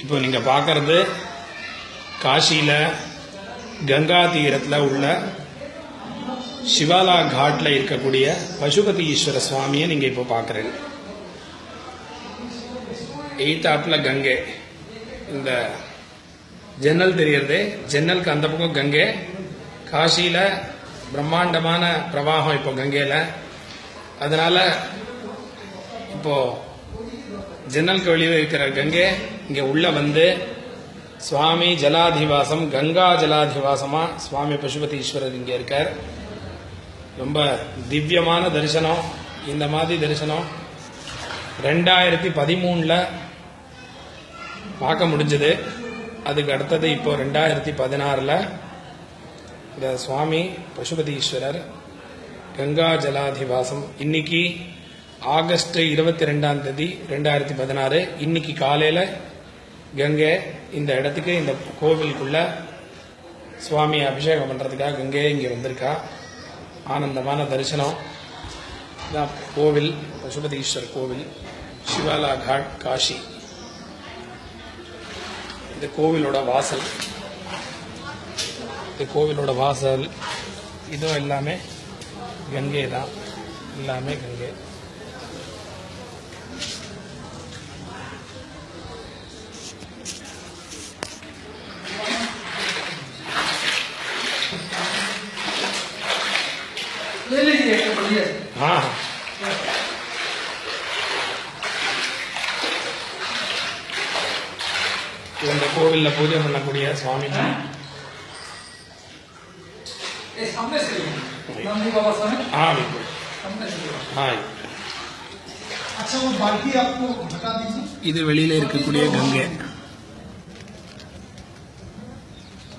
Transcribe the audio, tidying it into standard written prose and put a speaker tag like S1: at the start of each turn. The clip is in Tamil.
S1: இப்போ நீங்க பார்க்கறது காசியில கங்கா தீரத்தில் உள்ள சிவாலா காட்ல இருக்கக்கூடிய பசுபதி ஈஸ்வர சுவாமியை நீங்க இப்போ பார்க்கறீங்க. எய்தாப்ல கங்கை, இந்த ஜன்னல் தெரியறது, ஜன்னலுக்கு அந்த பக்கம் கங்கை. காசியில பிரம்மாண்டமான பிரவாகம் இப்போ கங்கையில. அதனால இப்போ ஜன்னலுக்கு வெளியே இருக்கிற கங்கை இங்க உள்ள வந்து சுவாமி ஜலாதிவாசம், கங்கா ஜலாதிவாசமா சுவாமி பசுபதி ஈஸ்வரர் இங்க இருக்கார். ரொம்ப திவ்யமான தரிசனம். இந்த மாதிரி தரிசனம் 2013 பார்க்க முடிஞ்சது. அதுக்கு அடுத்தது இப்போ 2016 இந்த சுவாமி பசுபதி ஈஸ்வரர் கங்கா ஜலாதிவாசம் இன்னைக்கு ஆகஸ்ட் 22 2016 இன்னைக்கு காலையில கங்கை இந்த இடத்துக்கு, இந்த கோவிலுக்குள்ள சுவாமி அபிஷேகம் பண்றதுக்காக கங்கை இங்க வந்திருக்கா. ஆனந்தமான தரிசனம். கோவில் பசுபதி ஈஸ்வர் கோவில், சிவாலா காட், காஷி. இந்த கோவிலோட வாசல், இந்த கோவிலோட வாசல் இதுவும் எல்லாமே கங்கை தான், எல்லாமே கங்கை. हाँ இந்த கோவில்ல பூஜை பண்ணக்கூடிய சுவாமிஜி. हाँ बिल्कुल, हाँ.
S2: अच्छा वो बाल्टी आपको बता दीजिए.
S1: இது வெளியில இருக்கக்கூடிய கங்கை.